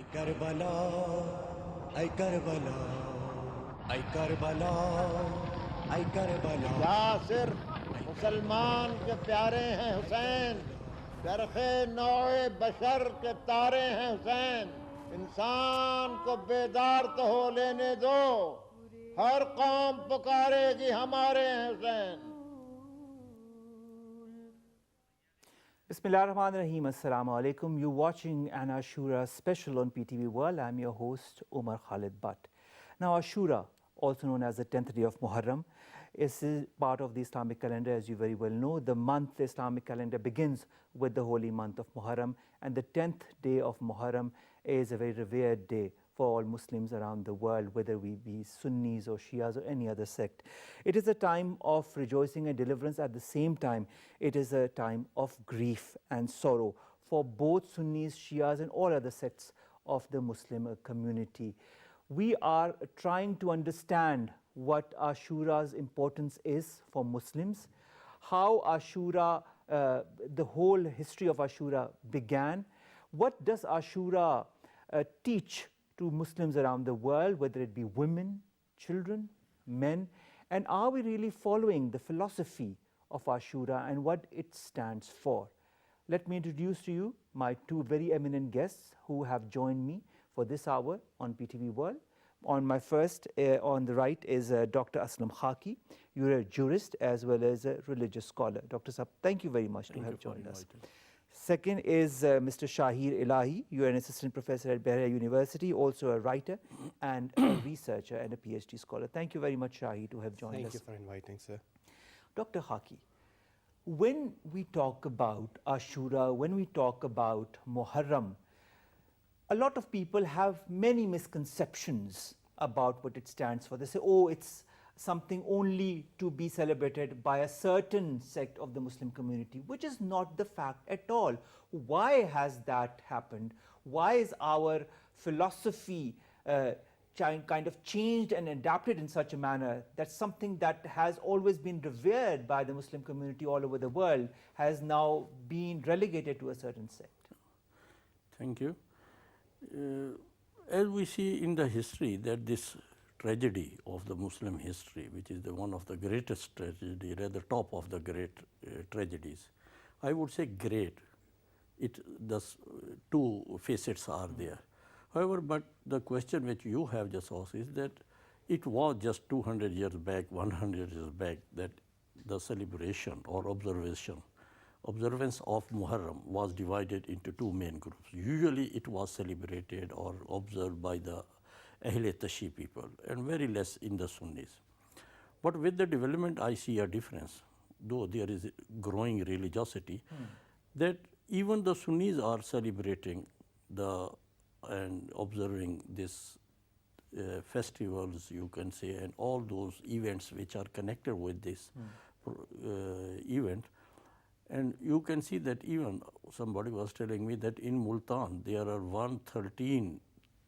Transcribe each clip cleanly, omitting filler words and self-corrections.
Karbala, ay Karbala, ay Karbala, ay Karbala. Yasir मुसलमान के प्यारे हैं हुसैन, चरखे नौए बशर के तारे हैं हुसैन। इंसान को बेदार तो हो लेने दो, हर कौम पुकारेगी हमारे हैं Hussain. Bismillahirrahmanirrahim. Assalamu alaikum. You're watching an Ashura special on PTV World. I'm your host, Umar Khalid Butt. Now, Ashura, also known as the 10th day of MOHRRAM, is part of the Islamic calendar, as you very well know. The month, the Islamic calendar begins with the holy month of MOHRRAM, and the 10th day of MOHRRAM is a very revered day for all Muslims around the world, whether we be Sunnis or Shias or any other sect. It is a time of rejoicing and deliverance. At the same time, it is a time of grief and sorrow for both Sunnis, Shias and all other sects of the Muslim community. We are trying to understand what Ashura's importance is for Muslims, how Ashura, the whole history of Ashura began, what does Ashura teach to Muslims around the world, whether it be women, children, men, and are we really following the philosophy of Ashura and what it stands for? Let me introduce to you my two very eminent guests who have joined me for this hour on PTV World. On my first, on the right is Dr. Aslam Khaki. You're a jurist as well as a religious scholar. Dr. Sab, thank you very much to have joined us. Second is Mr. Shaheer Elahi. You are an assistant professor at Bahrain University, also a writer and a researcher and a PhD scholar. Thank you very much, Shaheer, to have joined us. Thank you for inviting, sir. Dr. Khaki, when we talk about Ashura, when we talk about MOHRRAM, a lot of people have many misconceptions about what it stands for. They say, oh, it's something only to be celebrated by a certain sect of the Muslim community, which is not the fact at all. Why has that happened? Why is our philosophy kind of changed and adapted in such a manner that something that has always been revered by the Muslim community all over the world has now been relegated to a certain sect? Thank you. As we see in the history that this tragedy of the Muslim history, which is one of the greatest tragedy, rather top of the great tragedies, I would say great. The two facets are there. However, but the question which you have just asked is that it was just 200 years back, 100 years back, that the celebration or observance of MOHRRAM was divided into two main groups. Usually it was celebrated or observed by the Ahl-e-Tashi people and very less in the Sunnis. But with the development I see a difference, though there is growing religiosity, that even the Sunnis are celebrating and observing this festivals, you can say, and all those events which are connected with this event. And you can see that even somebody was telling me that in Multan there are 113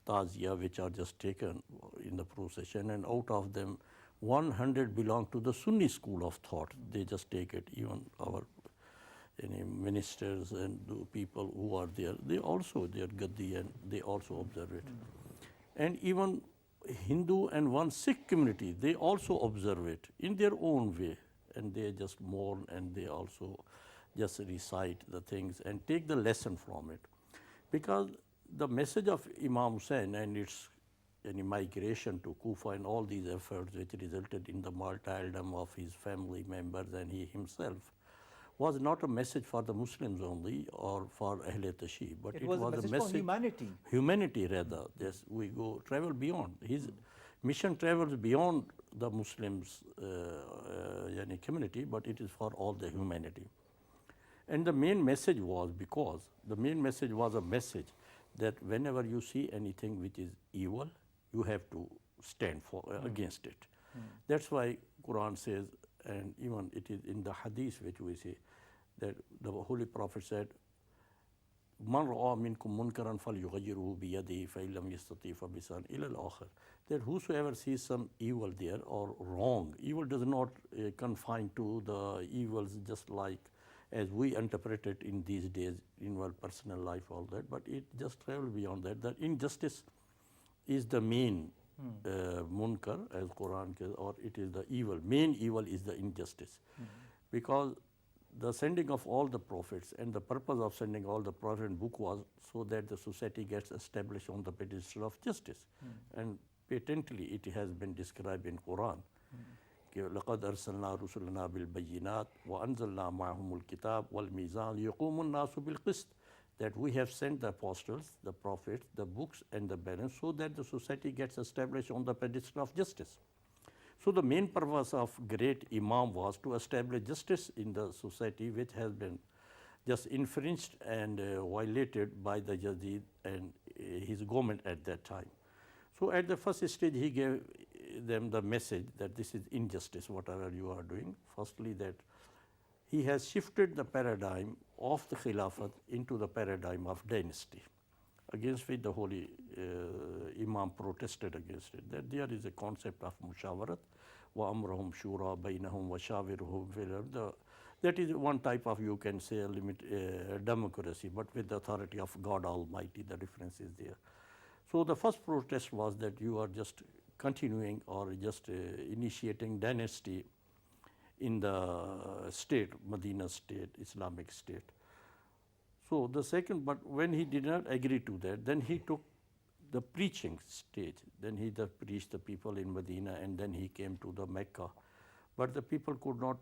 tazia which are just taken in the procession, and out of them 100 belong to the Sunni school of thought. They just take it. Even our ministers and the people who are there, they also, they are Gaddi and they also observe it. And even Hindu and one Sikh community, they also observe it in their own way, and they just mourn and they also just recite the things and take the lesson from it. Because the message of Imam Hussain and its migration to Kufa and all these efforts which resulted in the martyrdom of his family members and he himself was not a message for the Muslims only or for Ahl-e-Tashi, but it was a message for humanity. Humanity rather. Yes, we travel beyond. His mission travels beyond the Muslims community, but it is for all the humanity. And the main message was a message that whenever you see anything which is evil, you have to stand against it. That's why Quran says, and even it is in the hadith which we see, that the Holy Prophet said, Man ra'a minkum munkaran falyughayyirhu biyadihi fa in lam yastati fa bisan ila al-akhir. That whosoever sees some evil there or wrong, evil does not confine to the evils just like as we interpret it in these days, in our personal life, all that, but it just travels beyond that. The injustice is the main munkar, as Quran says, or it is the evil. Main evil is the injustice. Because the sending of all the prophets and the purpose of sending all the prophets and book was so that the society gets established on the pedestal of justice. And patently it has been described in Quran. لقد أرسلنا رسلنا بالبينات وأنزلنا معهم الكتاب والميزان يقوم الناس بالقسط, that we have sent the apostles, the prophets, the books and the balance so that the society gets established on the pedestal of justice. So the main purpose of great Imam was to establish justice in the society, which has been just infringed and violated by the Yazid and his government at that time. So at the first stage he gave them the message that this is injustice, whatever you are doing. Firstly, that he has shifted the paradigm of the Khilafat into the paradigm of dynasty, against which the holy Imam protested against it, that there is a concept of mushawarat, wa amrahum shura bainahum wa shawiruhum fil amr. That is one type of, you can say, democracy, but with the authority of God Almighty, the difference is there. So the first protest was that you are just continuing or just initiating dynasty in the state, Medina state, Islamic state. So the second, but when he did not agree to that, then he took the preaching stage. Then he preached the people in Medina, and then he came to the Mecca. But the people could not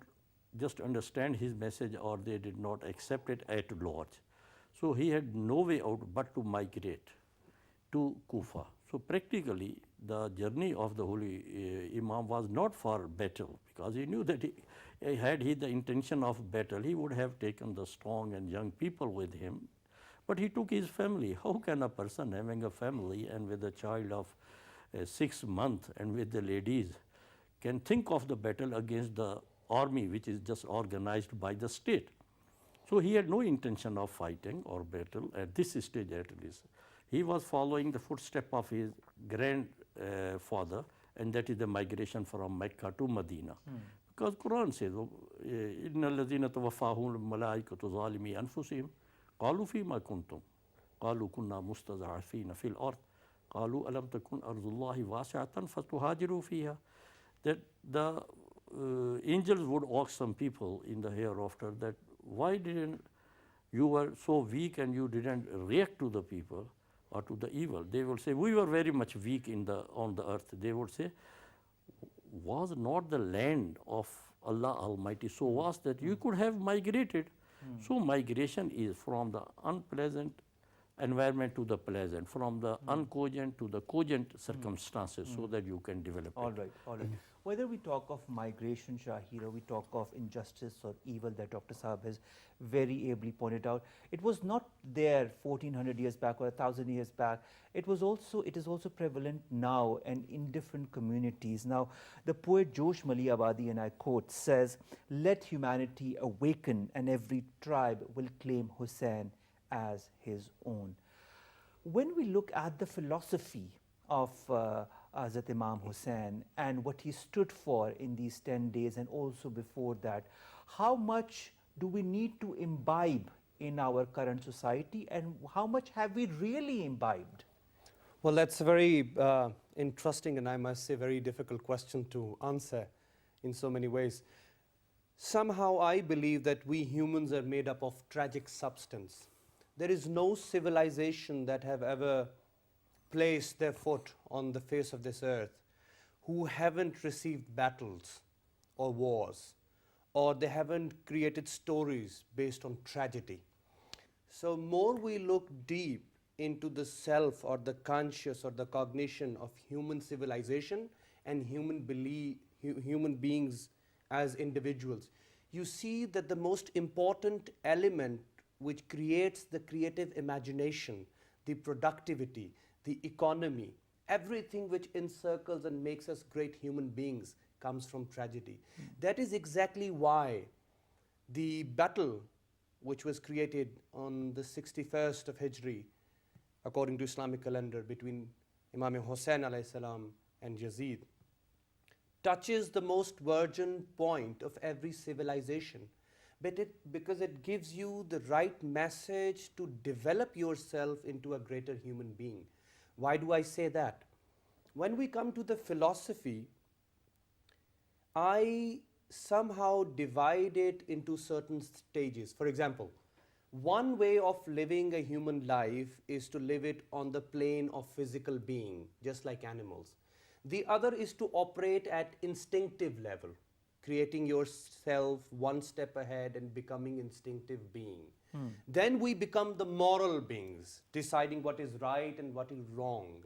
just understand his message, or they did not accept it at large. So he had no way out but to migrate to Kufa. So practically the journey of the holy Imam was not for battle, because he knew that had he the intention of battle, he would have taken the strong and young people with him. But he took his family. How can a person having a family and with a child of 6 months and with the ladies can think of the battle against the army which is just organized by the state? So he had no intention of fighting or battle at this stage at least. He was following the footstep of his grandfather, and that is the migration from Mecca to Medina. Because Quran says, إِنَّ الَّذِينَ تَوَفَّاهُمُ الْمَلَائِكَةُ ظَالِمِي أَنفُسِهِمْ قَالُوا فِيمَا كُنْتُمْ قَالُوا كُنَّا مُسْتَضْعَفِينَ فِي الْأَرْضِ قَالُوا أَلَمْ تَكُنْ أَرْضُ اللَّهِ وَاسِعَةً فَتُهَاجِرُوا فِيهَا. That the angels would ask some people in the hereafter that why didn't you were so weak and you didn't react to the people or to the evil. They will say, we were very much weak on the earth. They would say, was not the land of Allah Almighty so vast that you could have migrated? So migration is from the unpleasant environment to the pleasant, from the uncogent to the cogent circumstances, so that you can develop All it. right, all right. Whether we talk of migration, Shaheer, or we talk of injustice or evil that Dr. Saab has very ably pointed out, it was not there 1400 years back or 1000 years back. It is also prevalent now and in different communities. Now, the poet Josh Mali Abadi, and I quote, says, "Let humanity awaken and every tribe will claim Hussain as his own." When we look at the philosophy of Hazrat Imam Hussain and what he stood for in these 10 days and also before that, how much do we need to imbibe in our current society, and how much have we really imbibed? Well, that's a very interesting and I must say very difficult question to answer in so many ways. Somehow I believe that we humans are made up of tragic substance. There is no civilization that have ever placed their foot on the face of this earth who haven't received battles or wars, or they haven't created stories based on tragedy. So more we look deep into the self or the conscious or the cognition of human civilization and human beings as individuals, you see that the most important element which creates the creative imagination, the productivity, the economy, everything which encircles and makes us great human beings comes from tragedy. That is exactly why the battle which was created on the 61st of Hijri, according to Islamic calendar, between Imam Hussain alayhi salam and Yazid, touches the most virgin point of every civilization, but because it gives you the right message to develop yourself into a greater human being. Why do I say that? When we come to the philosophy, I somehow divide it into certain stages. For example, one way of living a human life is to live it on the plane of physical being, just like animals. The other is to operate at instinctive level, creating yourself one step ahead and becoming instinctive being. Then we become the moral beings, deciding what is right and what is wrong.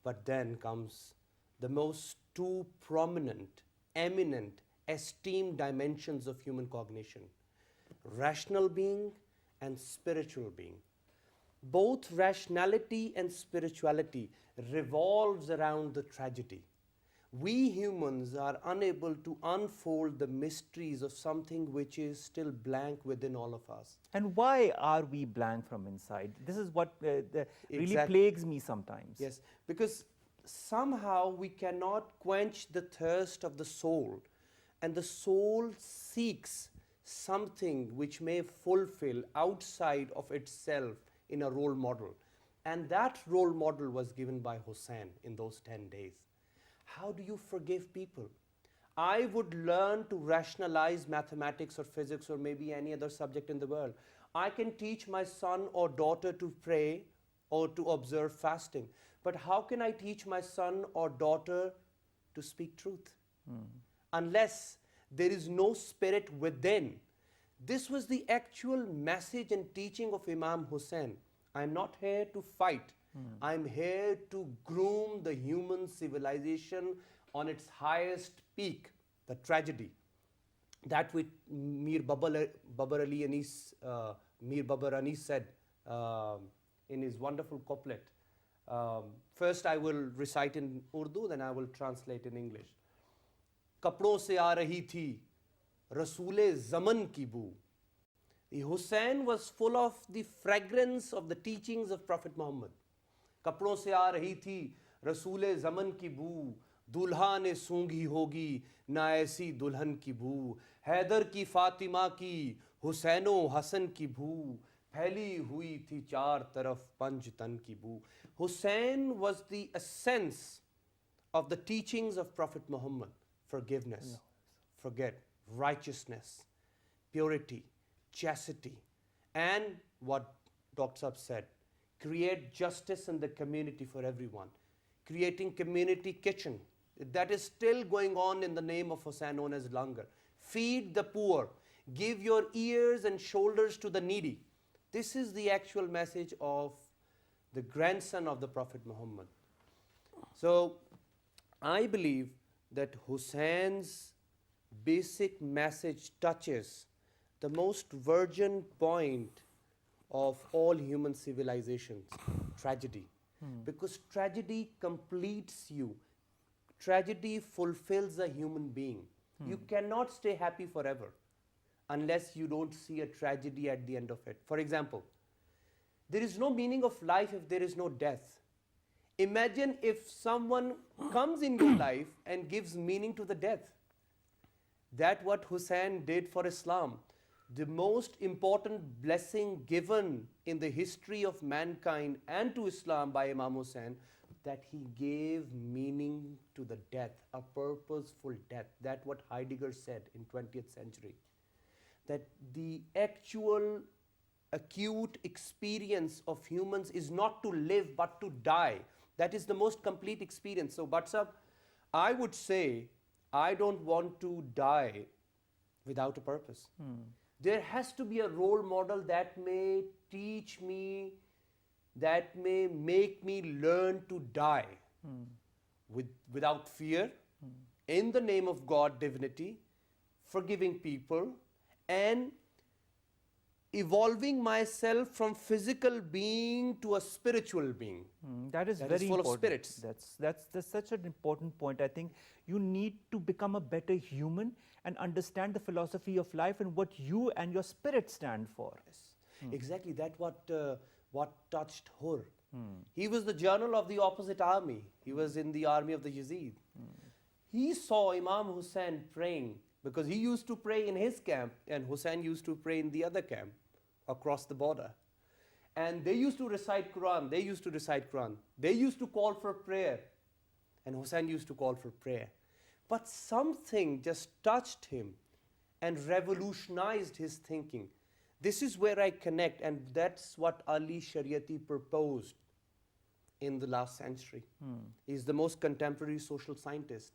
But then comes the most two prominent, eminent, esteemed dimensions of human cognition: rational being and spiritual being. Both rationality and spirituality revolves around the tragedy. We humans are unable to unfold the mysteries of something which is still blank within all of us. And why are we blank from inside? This is what really Exactly. plagues me sometimes. Yes, because somehow we cannot quench the thirst of the soul, and the soul seeks something which may fulfill outside of itself in a role model. And that role model was given by Hussain in those 10 days. How do you forgive people? I would learn to rationalize mathematics or physics or maybe any other subject in the world. I can teach my son or daughter to pray or to observe fasting. But how can I teach my son or daughter to speak truth? Unless there is no spirit within. This was the actual message and teaching of Imam Hussain. I'm not here to fight. I'm here to groom the human civilization on its highest peak, the tragedy. That which Mir Babar Anis said in his wonderful couplet. First I will recite in Urdu, then I will translate in English. कपड़ों से आ रही थी रसूले ज़मन की बू. The Hussain was full of the fragrance of the teachings of Prophet Muhammad. कपड़ों से आ रही थी रसूले ज़मन की बू, दुल्हा ने सूंघी होगी ना ऐसी दुल्हन की बू, हैदर की फातिमा की हुसैनो हसन की बू, फैली हुई थी चार तरफ पंज तन की बू. Hussain was the essence of the teachings of Prophet Muhammad. Forgiveness, forget, righteousness, purity, chastity, and what Dr. Saab said, create justice in the community for everyone. Creating community kitchen. That is still going on in the name of Hussain, known as langar. Feed the poor. Give your ears and shoulders to the needy. This is the actual message of the grandson of the Prophet Muhammad. So, I believe that Hussein's basic message touches the most virgin point of all human civilizations, tragedy. Because tragedy completes you. Tragedy fulfills a human being. You cannot stay happy forever unless you don't see a tragedy at the end of it. For example, there is no meaning of life if there is no death. Imagine if someone comes in your life and gives meaning to the death. That's what Hussain did for Islam. The most important blessing given in the history of mankind and to Islam by Imam Hussain, that he gave meaning to the death, a purposeful death. That's what Heidegger said in 20th century. That the actual acute experience of humans is not to live but to die. That is the most complete experience. So, Batsab, I would say, I don't want to die without a purpose. There has to be a role model that may teach me, that may make me learn to die without fear, in the name of God, divinity, forgiving people, and evolving myself from physical being to a spiritual being. That is That very is full important. of spirits. That's such an important point. I think you need to become a better human and understand the philosophy of life and what you and your spirit stand for. Exactly, that's what touched Hur. He was the general of the opposite army. He was in the army of the Yazid. He saw Imam Hussain praying because he used to pray in his camp and Hussein used to pray in the other camp across the border. And they used to recite Quran, they used to recite Quran. They used to call for prayer and Hussein used to call for prayer. But something just touched him and revolutionized his thinking. This is where I connect, and that's what Ali Shariati proposed in the last century. He's the most contemporary social scientist,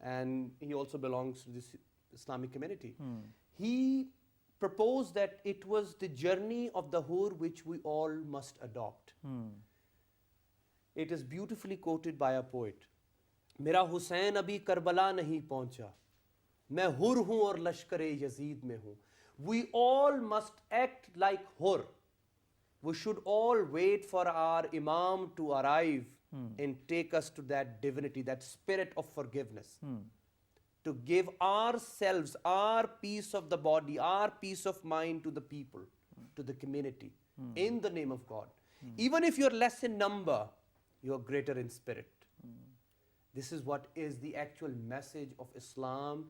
and he also belongs to this Islamic community. He proposed that it was the journey of the Hur which we all must adopt. It is beautifully quoted by a poet. मेरा हुसैन अभी Karbala नहीं पहुंचा, मैं हुर हूं और Lashkare Yazid में हूं. We all must act like Hur. We should all wait for our Imam to arrive and take us to that divinity, that spirit of forgiveness. To give ourselves, our peace of the body, our peace of mind to the people, to the community, in the name of God. Even if you're less in number, you're greater in spirit. This is what is the actual message of Islam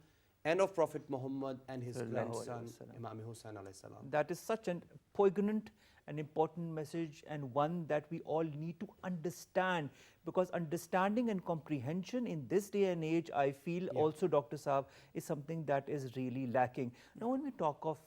and of Prophet Muhammad and his grandson, Imam Hussain alayhi salam. That is such a poignant and important message, and one that we all need to understand, because understanding and comprehension in this day and age, I feel also, Dr. Saab, is something that is really lacking. Now, when we talk of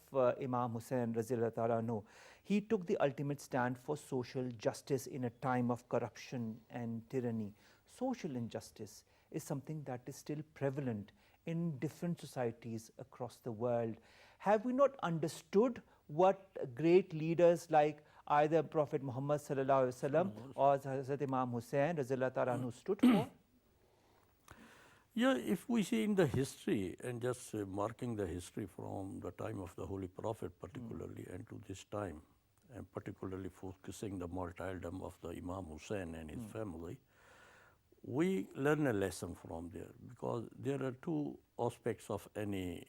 Imam Hussain Raziyallahu Ta'ala anhu, he took the ultimate stand for social justice in a time of corruption and tyranny. Social injustice is something that is still prevalent in different societies across the world. Have we not understood what great leaders like either Prophet Muhammad sallallahu alaihi wasallam or Hazrat Imam Hussain Raziyallahu Ta'ala anhu stood for? Yeah, if we see in the history and just marking the history from the time of the Holy Prophet particularly and to this time, and particularly focusing the martyrdom of the Imam Hussain and his family, we learn a lesson from there, because there are two aspects of any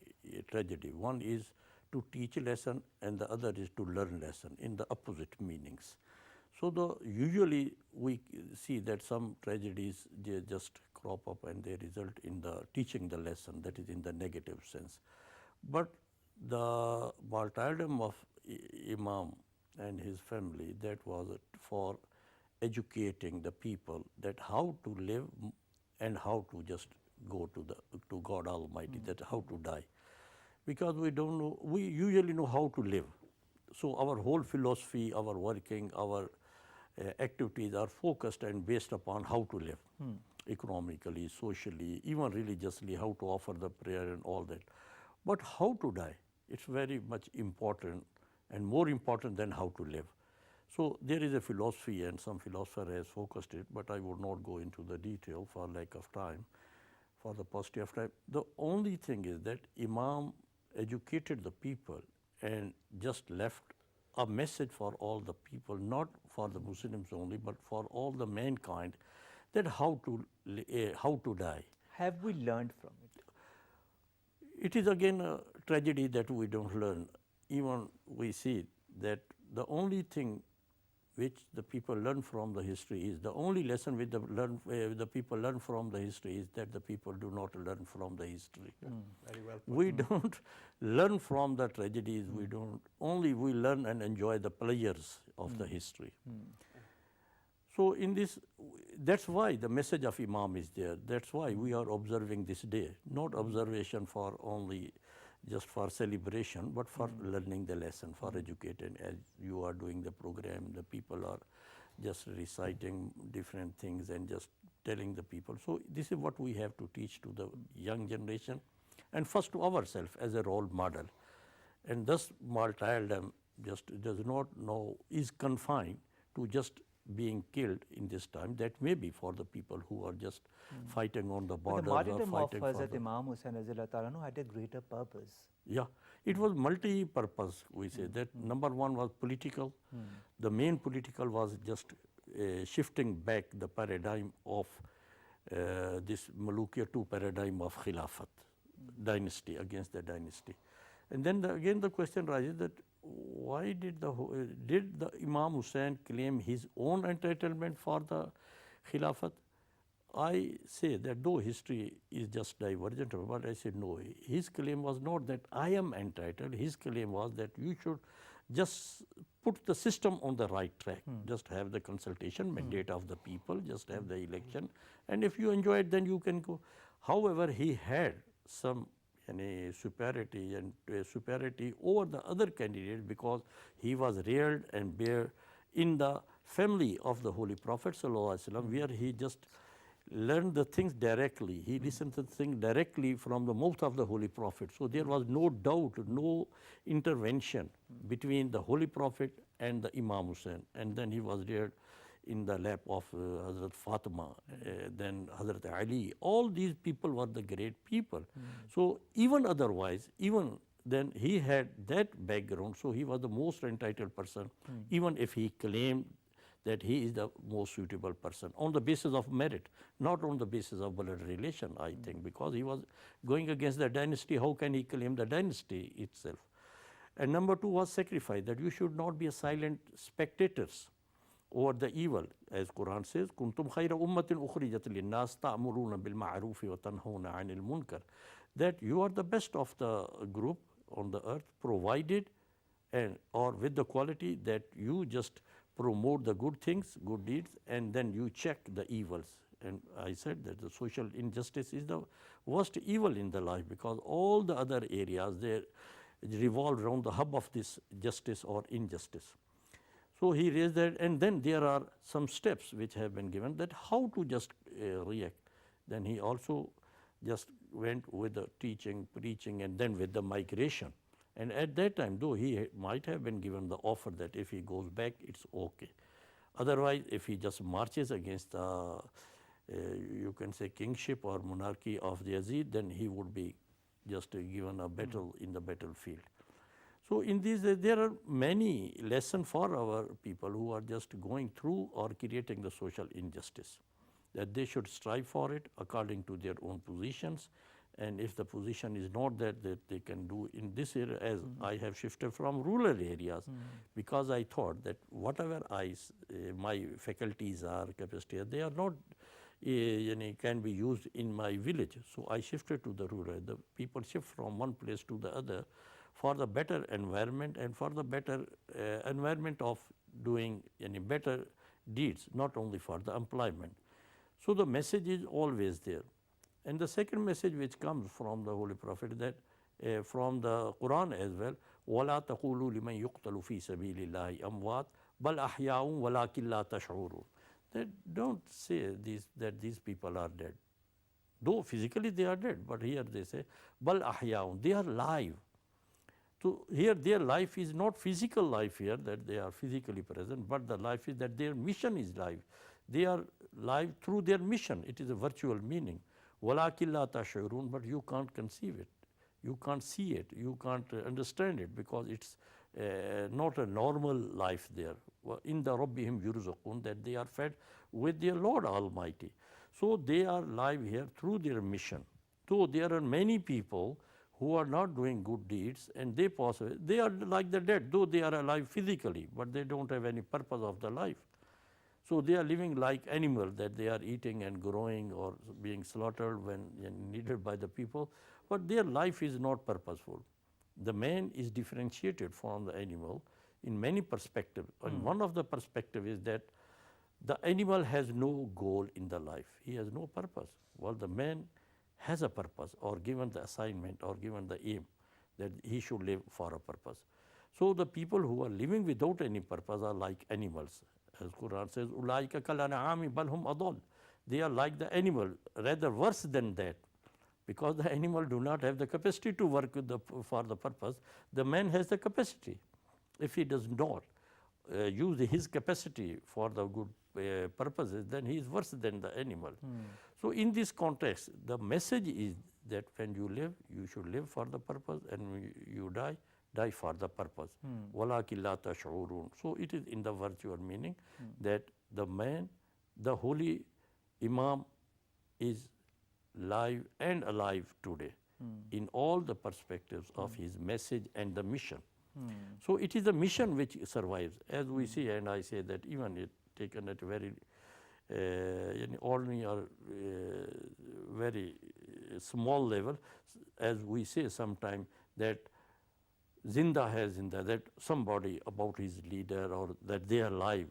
tragedy. One is to teach a lesson and the other is to learn lesson in the opposite meanings. So usually we see that some tragedies, they just crop up and they result in the teaching the lesson, that is in the negative sense. But the martyrdom of Imam and his family, that was for educating the people that how to live and how to just go to God Almighty, that how to die. Because we don't know, we usually know how to live. So our whole philosophy, our working, our activities are focused and based upon how to live, economically, socially, even religiously, how to offer the prayer and all that. But how to die, it's very much important and more important than how to live. So there is a philosophy, and some philosopher has focused it, but I would not go into the detail for lack of time, for the paucity of time. The only thing is that Imam educated the people and just left a message for all the people, not for the Muslims only, but for all the mankind, that how to die. Have we learned from it? It is again a tragedy that we don't learn. Even we see that the only thing which the people learn from the history is, the only lesson which the people learn from the history is that the people do not learn from the history. Very well put. We don't learn from the tragedies, we learn and enjoy the pleasures of the history. So in this, that's why the message of Imam is there. That's why we are observing this day, not observation for only just for celebration, but for learning the lesson, for educating. As you are doing the program, the people are just reciting different things and just telling the people. So this is what we have to teach to the young generation, and first to ourselves as a role model. And thus martyrdom just does not know, is confined to just being killed in this time. That may be for the people who are just fighting on the But borders the or martyrdom of fighting for Hazrat the... Imam Hussain Raziyallahu Ta'ala anhu had a greater purpose. Yeah, it was multi-purpose, we say. That number one was political. The main political was just shifting back the paradigm of this Malukiya to paradigm of Khilafat, dynasty, against the dynasty. And then again the question rises that why did the Imam Hussain claim his own entitlement for the Khilafat? I say that though history is just divergent, but I said no. His claim was not that I am entitled. His claim was that you should just put the system on the right track. Just have the consultation mandate of the people, just have the election, and if you enjoy it, then you can go. However, he had some superiority and superiority over the other candidates because he was reared and bare in the family of the Holy Prophet ﷺ, where he just learned the things directly. He listened to the things directly from the mouth of the Holy Prophet. So there was no doubt, no intervention between the Holy Prophet and the Imam Hussain. And then he was reared in the lap of Hazrat Fatima, then Hazrat Ali. All these people were the great people. So even otherwise, even then he had that background, so he was the most entitled person, even if he claimed that he is the most suitable person on the basis of merit, not on the basis of blood relation, I think, because he was going against the dynasty. How can he claim the dynasty itself? And number two was sacrifice, that you should not be a silent spectators over the evil. As Quran says, kuntum khayra ummatin ukhrijat linnas ta'muruna bil ma'rufi wa tanhuna 'anil munkar, that you are the best of the group on the earth, provided and or with the quality that you just promote the good things, good deeds, and then you check the evils. And I said that the social injustice is the worst evil in the life, because all the other areas, they revolve around the hub of this justice or injustice. So he raised that, and then there are some steps which have been given that how to just react. Then he also just went with the teaching, preaching, and then with the migration. And at that time, though he might have been given the offer that if he goes back, it's okay. Otherwise, if he just marches against the, you can say, kingship or monarchy of the Yazid, then he would be just given a battle in the battlefield. So in these, there are many lessons for our people who are just going through or creating the social injustice, that they should strive for it according to their own positions. And if the position is not that they can do in this area, as I have shifted from rural areas, because I thought that whatever my faculties are, capacity, they are not, can be used in my village. So I shifted to the rural. The people shift from one place to the other for the better environment and for the better environment of doing any better deeds, not only for the employment. So the message is always there. And the second message which comes from the Holy Prophet, that from the Quran as well, وَلَا تَقُولُوا لِمَنْ يُقْتَلُ فِي سَبِيلِ اللَّهِ أَمْوَاتٌ بَلْ أَحْيَاءٌ وَلَكِنْ لَا تَشْعُرُونَ. That don't say that these people are dead. Though physically they are dead, but here they say, بَلْ أَحْيَاءٌ, they are live. So here their life is not physical life here, that they are physically present, but the life is that their mission is live. They are live through their mission. It is a virtual meaning. وَلَكِنْ لَا تَشْعُرُونَ, but you can't conceive it. You can't see it. You can't understand it, because it's not a normal life there. In the رَبِّهِمْ يُرْزَقُونَ, that they are fed with their Lord Almighty. So they are live here through their mission. So there are many people who are not doing good deeds, and they are like the dead, though they are alive physically, but they don't have any purpose of the life. So they are living like animals, that they are eating and growing or being slaughtered when needed by the people, but their life is not purposeful. The man is differentiated from the animal in many perspectives. And one of the perspectives is that the animal has no goal in the life. He has no purpose. While the man has a purpose, or given the assignment, or given the aim that he should live for a purpose. So the people who are living without any purpose are like animals. As Quran says, أُولَٰئِكَ كَالْأَنْعَامِ بَلْ هُمْ أَضَلُّ. They are like the animal, rather worse than that, because the animal do not have the capacity to work for the purpose. The man has the capacity. If he does not use his capacity for the good purposes, then he is worse than the animal. So in this context, the message is that when you live, you should live for the purpose, and when you die for the purpose. وَلَكِنْ لَا تَشْعُرُونَ. So it is in the virtual meaning that the man, the holy Imam, is live and alive today in all the perspectives of his message and the mission. So it is the mission which survives. As we see, and I say that even it taken at very ordinary or very small level, as we say sometimes that zinda hai zinda, that somebody about his leader or that they are alive,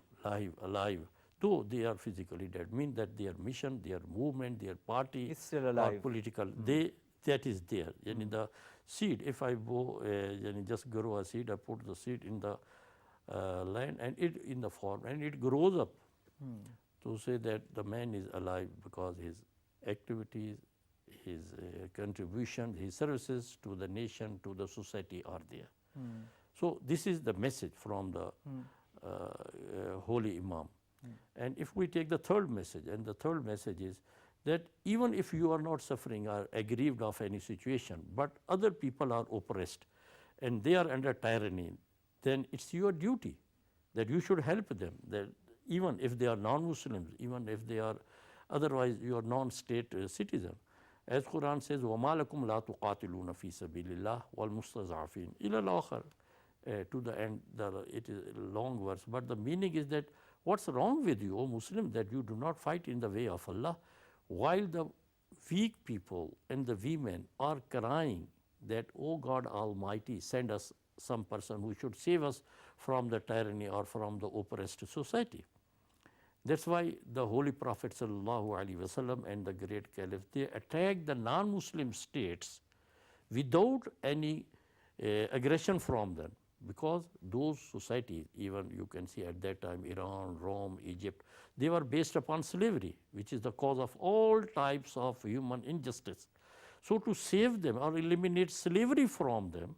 though they are physically dead, means that their mission, their movement, their party It's still or alive. political, that is there. The seed, if I go, just grow a seed, I put the seed in the land and it in the form and it grows up to say that the man is alive because his activities, his contribution, his services to the nation, to the society are there. So this is the message from the Holy Imam. And if we take the third message, and the third message is that even if you are not suffering or aggrieved of any situation, but other people are oppressed and they are under tyranny, then it's your duty that you should help them, that even if they are non-Muslims, even if they are otherwise you are non-state citizen. As Quran says, وَمَا لَكُمْ لَا تُقَاتِلُونَ فِي سَبِيلِ اللَّهِ وَالْمُسْتَضْعَفِينَ إِلَى الْآخِرِ. To the end, it is a long verse, but the meaning is that what's wrong with you, O Muslim, that you do not fight in the way of Allah, while the weak people and the women are crying that, O God Almighty, send us some person who should save us from the tyranny or from the oppressed society. That's why the Holy Prophet ﷺ and the great Caliph, they attacked the non-Muslim states without any aggression from them, because those societies, even you can see at that time, Iran, Rome, Egypt, they were based upon slavery, which is the cause of all types of human injustice. So to save them or eliminate slavery from them,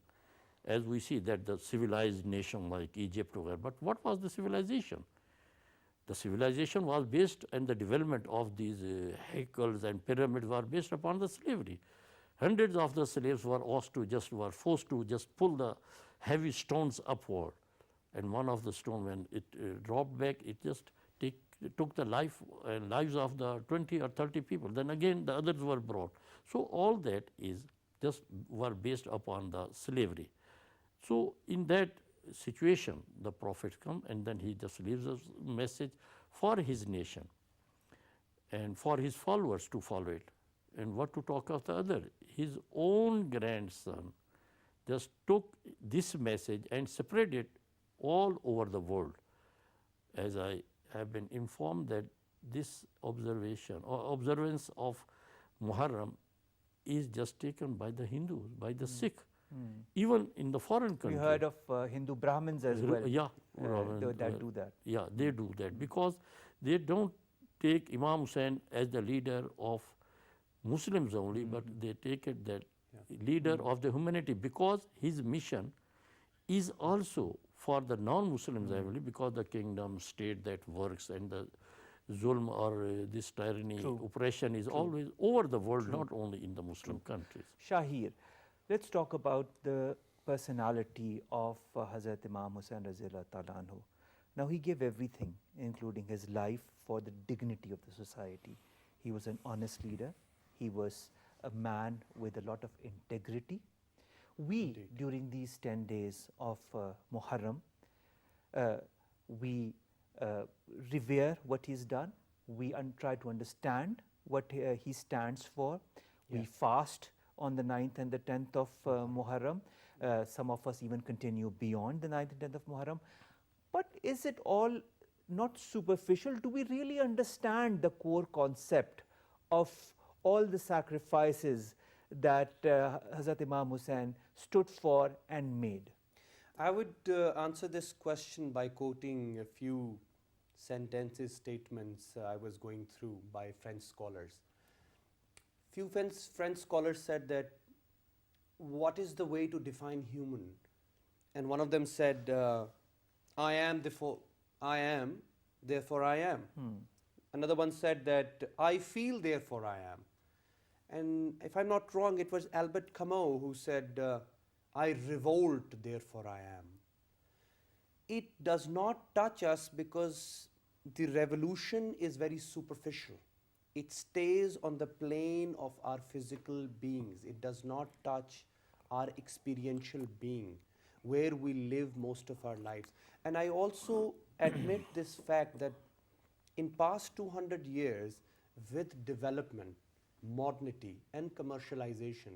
as we see that the civilized nation like Egypt, but what was the civilization? The civilization was based, and the development of these haikals and pyramids were based upon the slavery. Hundreds of the slaves were forced to just pull the heavy stones upward, and one of the stone, when it dropped back, it just took the lives of the 20 or 30 people. Then again the others were brought. So all that is just were based upon the slavery. So in that situation, the Prophet comes and then he just leaves a message for his nation and for his followers to follow it. And what to talk of the other? His own grandson just took this message and spread it all over the world. As I have been informed that this observation or observance of Muharram is just taken by the Hindus, by the Sikh. Even in the foreign country. We heard of Hindu Brahmins as well. Yeah, that do that. Yeah, they do that because they don't take Imam Hussain as the leader of Muslims only, but they take it that leader of the humanity, because his mission is also for the non-Muslims only, because the kingdom, state that works and the zulm or this tyranny, oppression is always over the world, not only in the Muslim countries. Shaheer, let's talk about the personality of Hazrat Imam Hussain Raziyallahu Ta'ala Anhu. Now he gave everything, including his life, for the dignity of the society. He was an honest leader. He was a man with a lot of integrity. We, during these 10 days of Muharram, we revere what he's done. We try to understand what he stands for. We fast on the 9th and the 10th of Muharram. Some of us even continue beyond the 9th and 10th of Muharram. But is it all not superficial? Do we really understand the core concept of all the sacrifices that Hazrat Imam Hussain stood for and made? I would answer this question by quoting a few sentences, statements I was going through by French scholars. Few French scholars said that, what is the way to define human? And one of them said, I am, therefore I am. Another one said that, I feel, therefore I am. And if I'm not wrong, it was Albert Camus who said, I revolt, therefore I am. It does not touch us because the revolution is very superficial. It stays on the plane of our physical beings. It does not touch our experiential being, where we live most of our lives. And I also admit this fact that in past 200 years, with development, modernity, and commercialization,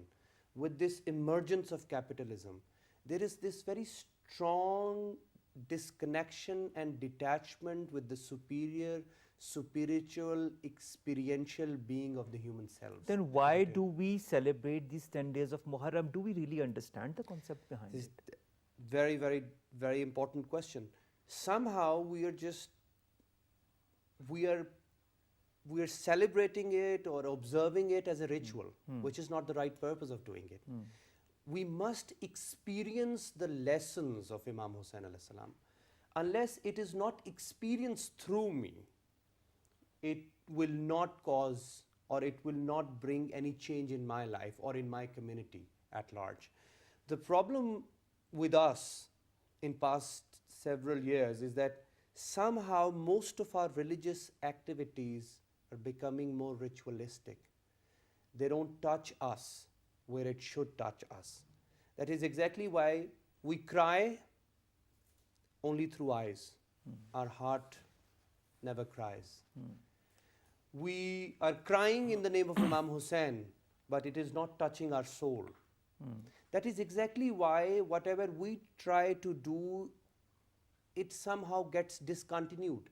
with this emergence of capitalism, there is this very strong disconnection and detachment with the superior, spiritual, experiential being of the human selves. Then why do we celebrate these 10 days of Muharram? Do we really understand the concept behind This it? very, very, very important question. Somehow we are celebrating it or observing it as a ritual, which is not the right purpose of doing it. We must experience the lessons of Imam Hussain alayhi salam. Unless it is not experienced through me, it will not cause or it will not bring any change in my life or in my community at large. The problem with us in past several years is that somehow most of our religious activities are becoming more ritualistic. They don't touch us where it should touch us. That is exactly why we cry only through eyes. Our heart never cries. We are crying in the name of Imam Hussain, but it is not touching our soul. That is exactly why whatever we try to do, it somehow gets discontinued.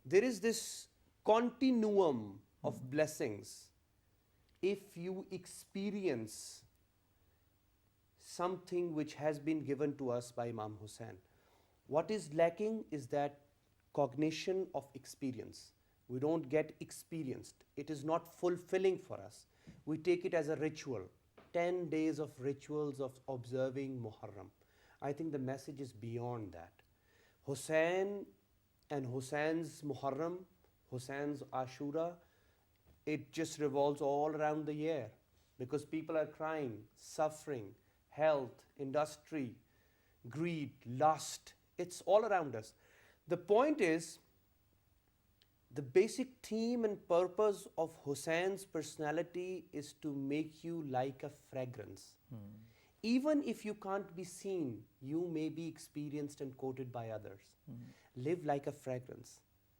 There is this continuum of blessings. If you experience something which has been given to us by Imam Hussain, what is lacking is that cognition of experience. We don't get experienced. It is not fulfilling for us. We take it as a ritual. 10 days of rituals of observing Muharram. I think the message is beyond that. Hussain and Hussein's Muharram, Hussein's Ashura, it just revolves all around the year because people are crying, suffering, health, industry, greed, lust. It's all around us. The point is, the basic theme and purpose of Hussein's personality is to make you like a fragrance. Even if you can't be seen, you may be experienced and quoted by others. Live like a fragrance.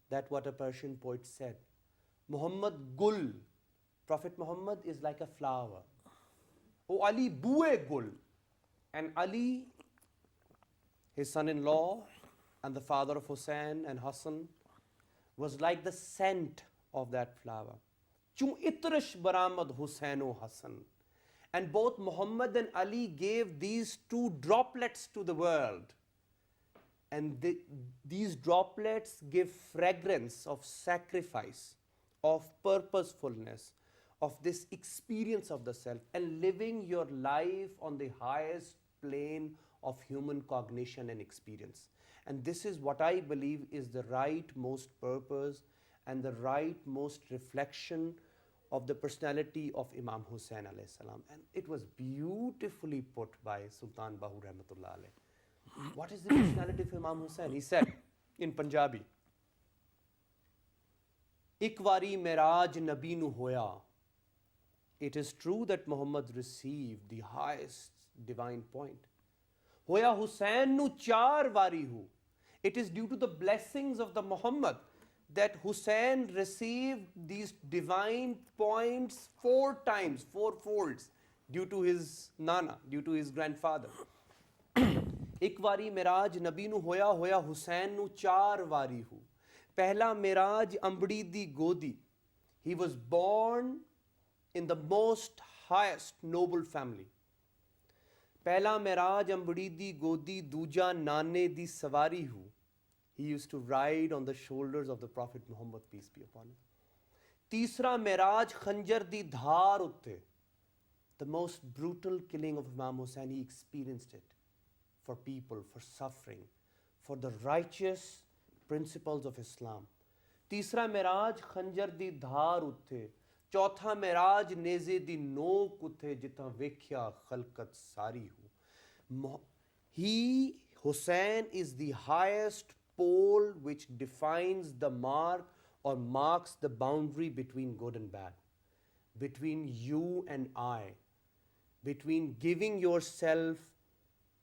That's what a Persian poet said. Muhammad Gul, Prophet Muhammad is like a flower. O Ali Bue Gul. And Ali, his son-in-law and the father of Hussain and Hassan, was like the scent of that flower. Chun itrish baramad Hussain o Hassan. And both Muhammad and Ali gave these two droplets to the world. And these droplets give fragrance of sacrifice, of purposefulness, of this experience of the self, and living your life on the highest plane of human cognition and experience. And this is what I believe is the right most purpose and the right most reflection of the personality of Imam Hussain alayhi salam. And it was beautifully put by Sultan Bahu Rahmatullah alayh. What is the personality of Imam Hussain? He said in Punjabi, Ikvari Miraj Nabi nu hoya. It is true that Muhammad received the highest divine point. Hoya Hussain nu char vari hu. It is due to the blessings of the Muhammad that Hussain received these divine points 4 times, 4 folds, due to his nana, due to his grandfather. एक वारी मेराज नबी नू होया होया हुसैन नू 4 वारी who. पहला मेराज अंबड़ी दी गोदी. He was born in the most highest noble family. पहला मेराज अंबड़ी दी गोदी दूजा नाने दी सवारी who. He used to ride on the shoulders of the Prophet Muhammad, peace be upon him. तीसरा मेराज खंजर दी धार उत्ते. The most brutal killing of Imam Hussain, he experienced it. For people, for suffering, for the righteous principles of Islam. तीसरा मेराज खंजर दी धार उत्थे. चौथा मेराज नेज़े दी नोक उत्थे जिथा वेख्या खलकत सारी हूँ. He, Hussain, is the highest pole which defines the mark or marks the boundary between good and bad, between you and I, between giving yourself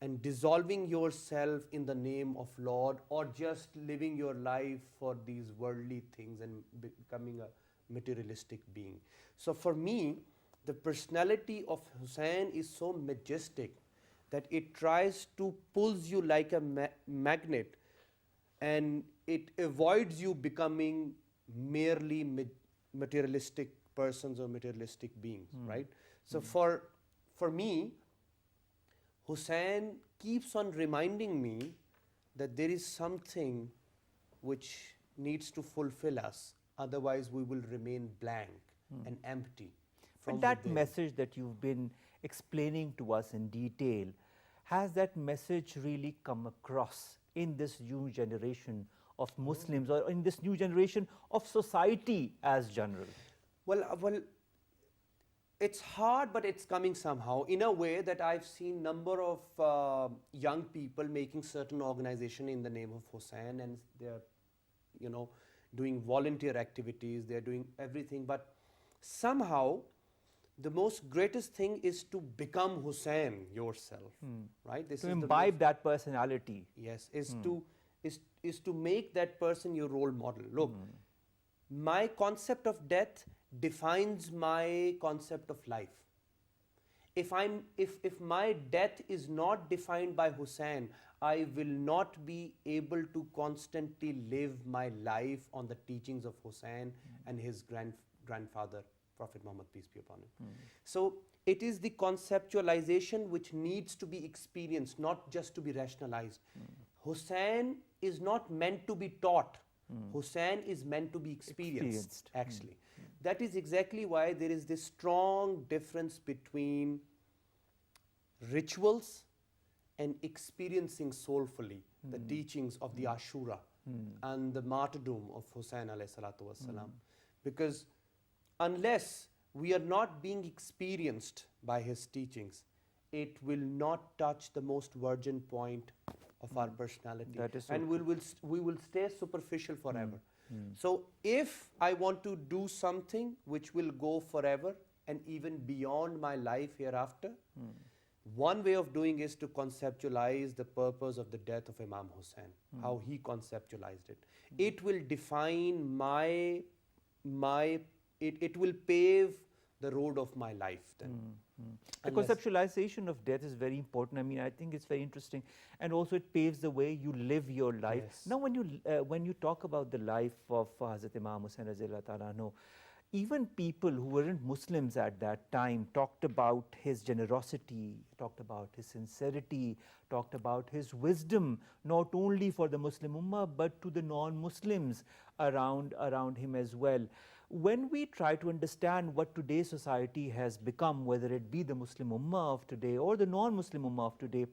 and dissolving yourself in the name of Lord, or just living your life for these worldly things and becoming a materialistic being. So for me, the personality of Hussain is so majestic that it tries to pulls you like a magnet, and it avoids you becoming merely materialistic persons or materialistic beings, right? So for me, Hussain keeps on reminding me that there is something which needs to fulfill us, otherwise we will remain blank and empty. But that message that you've been explaining to us in detail, has that message really come across in this new generation of Muslims, or in this new generation of society as general? Well, it's hard, but it's coming somehow, in a way that I've seen number of young people making certain organization in the name of Hussain, and they're, doing volunteer activities, they're doing everything, but somehow the most greatest thing is to become Hussain yourself, right? This to is imbibe that personality. Yes, is to make that person your role model. Look, my concept of death defines my concept of life. If my death is not defined by Hussain, I will not be able to constantly live my life on the teachings of Hussain and his grandfather, Prophet Muhammad, peace be upon him. So it is the conceptualization which needs to be experienced, not just to be rationalized. Hussain is not meant to be taught. Hussain is meant to be experienced. Actually. That is exactly why there is this strong difference between rituals and experiencing soulfully the teachings of the Ashura and the martyrdom of Hussain alayhi salatu wassalam. Because unless we are not being experienced by his teachings, it will not touch the most virgin point of our personality. That is so and we will stay superficial forever. So if I want to do something which will go forever and even beyond my life hereafter, one way of doing is to conceptualize the purpose of the death of Imam Hussain, how he conceptualized it. It will define it will pave the road of my life then. The conceptualization of death is very important. I mean, I think it's very interesting, and also it paves the way you live your life. Yes. Now, when you talk about the life of Hazrat Imam Hussain Raziyallahu Ta'ala anhu, even people who weren't Muslims at that time talked about his generosity, talked about his sincerity, talked about his wisdom, not only for the Muslim Ummah but to the non-Muslims around him as well. When we try to understand what today's society has become, whether it be the Muslim Ummah of today or the non-Muslim Ummah of today,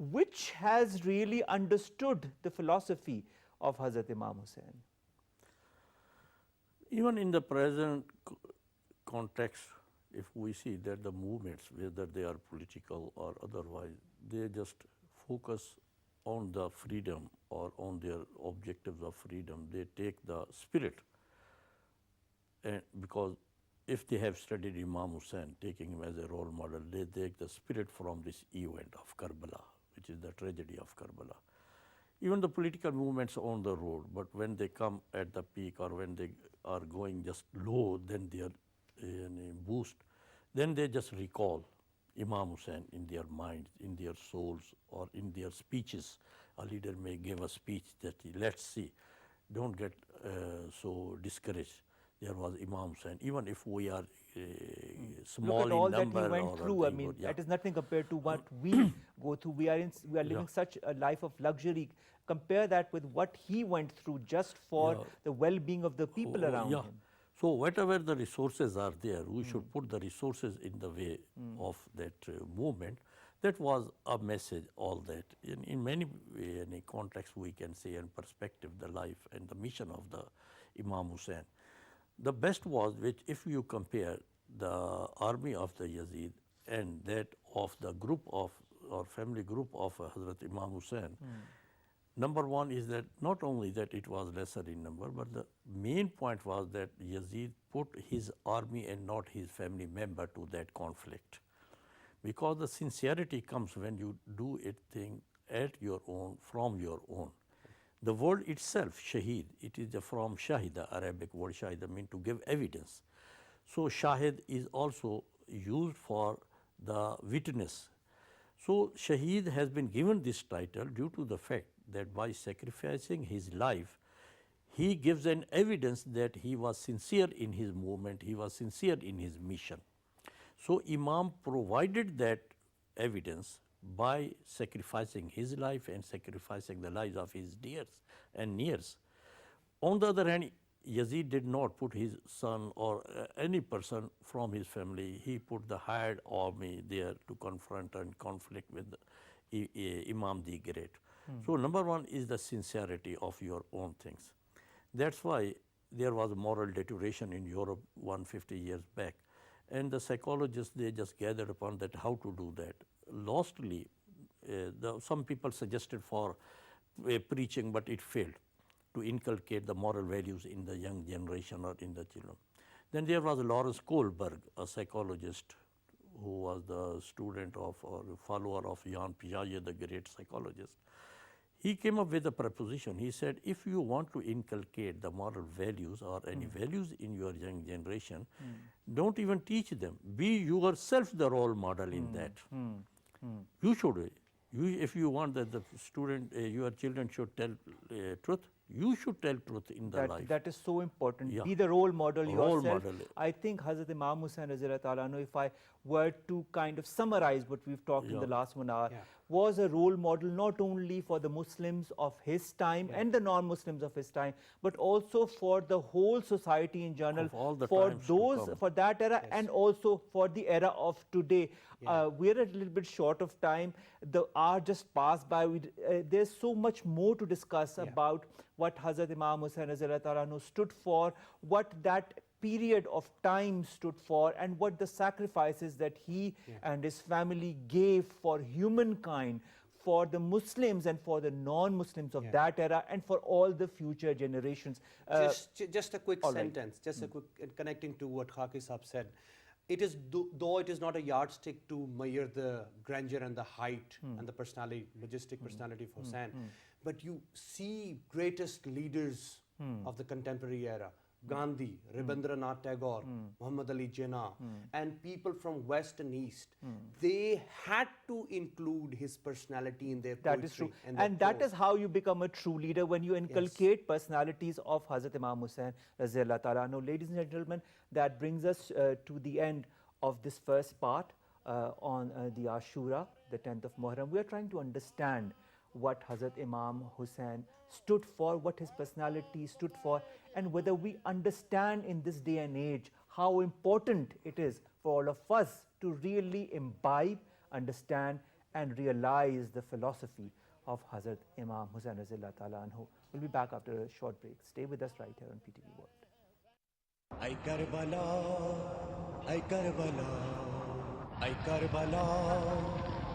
which has really understood the philosophy of Hazrat Imam Hussain? Even in the present context, if we see that the movements, whether they are political or otherwise, they just focus on the freedom or on their objectives of freedom. They take the spirit, and because if they have studied Imam Hussain, taking him as a role model, they take the spirit from this event of Karbala, which is the tragedy of Karbala. Even the political movements on the road, but when they come at the peak or when they are going just low, then they are in a boost, then they just recall Imam Hussain in their minds, in their souls, or in their speeches. A leader may give a speech that let's see, don't get so discouraged. There was Imam Hussain, even if we are small Look at all in number. that he went through. I mean, that is nothing compared to what we go through. We are living such a life of luxury. Compare that with what he went through just for the well-being of the people around him. So whatever the resources are there, we should put the resources in the way of that movement. That was a message, all that. In many contexts we can say, and perspective, the life and the mission of the Imam Hussain. The best was, which if you compare the army of the Yazid and that of the group of, or family group of Hazrat Imam Hussain, number one is that not only that it was lesser in number, but the main point was that Yazid put his army and not his family member to that conflict. because the sincerity comes when you do a thing at your own, from your own. The word itself, Shaheed, it is from Shahida, Arabic word Shahida, mean to give evidence. So Shahid is also used for the witness. So Shaheed has been given this title due to the fact that by sacrificing his life, he gives an evidence that he was sincere in his movement, he was sincere in his mission. So Imam provided that evidence by sacrificing his life and sacrificing the lives of his dears and nears. On the other hand, Yazid did not put his son or any person from his family. He put the hired army there to confront and conflict with Imam the Great. So number one is the sincerity of your own things. That's why there was moral deterioration in Europe 150 years back. And the psychologists, they just gathered upon that how to do that. Lastly, some people suggested for preaching, but it failed to inculcate the moral values in the young generation or in the children. Then there was Lawrence Kohlberg, a psychologist who was the student of or follower of Jean Piaget, the great psychologist. He came up with a proposition. He said, if you want to inculcate the moral values or any values in your young generation, don't even teach them. Be yourself the role model in that. You should. If you want that the student, your children should tell truth, you should tell truth in the life. That is so important. Yeah. Be the role model Role yourself. model. I think Hazrat Imam Hussain Raziyallahu Ta'ala Anhu, if I were to kind of summarize what we've talked in the last 1 hour, was a role model not only for the Muslims of his time and the non-Muslims of his time, but also for the whole society in general, Of all the for times to those, come. for that era and also for the era of today. We're a little bit short of time. The hour just passed by. There's so much more to discuss about what Hazrat Imam Hussain Raziyallahu Ta'ala Anhu stood for, what that period of time stood for, and what the sacrifices that he and his family gave for humankind, for the Muslims and for the non-Muslims of that era, and for all the future generations. Just a quick sentence, just a quick connecting to what Khaki Sahab said. It is, though it is not a yardstick to measure the grandeur and the height and the personality, majestic personality of Hussain, but you see greatest leaders of the contemporary era. Gandhi, Rabindranath Tagore, Muhammad Ali Jinnah, and people from West and East, they had to include his personality in their poetry. That is true. And their that is how you become a true leader, when you inculcate personalities of Hazrat Imam Hussain Raziyallahu Ta'ala Anhu. Ladies and gentlemen, that brings us to the end of this first part on the Ashura, the 10th of Muharram. We are trying to understand what Hazrat Imam Hussain stood for, what his personality stood for, and whether we understand in this day and age how important it is for all of us to really imbibe, understand, and realize the philosophy of Hazrat Imam Hussain Raziyallahu Ta'ala Anhu. We'll be back after a short break. Stay with us right here on PTV World. Ay Karbala, ay Karbala, ay Karbala,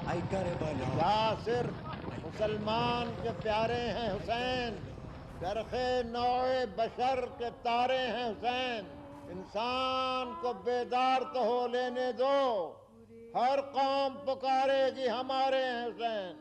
ay Karbala. क्या सिर्फ मुसलमान के प्यारे हैं हुसैन, चरखे नौए बशर के तारे हैं हुसैन, इंसान को बेदार तो हो लेने दो, हर कौम पुकारेगी हमारे हैं हुसैन।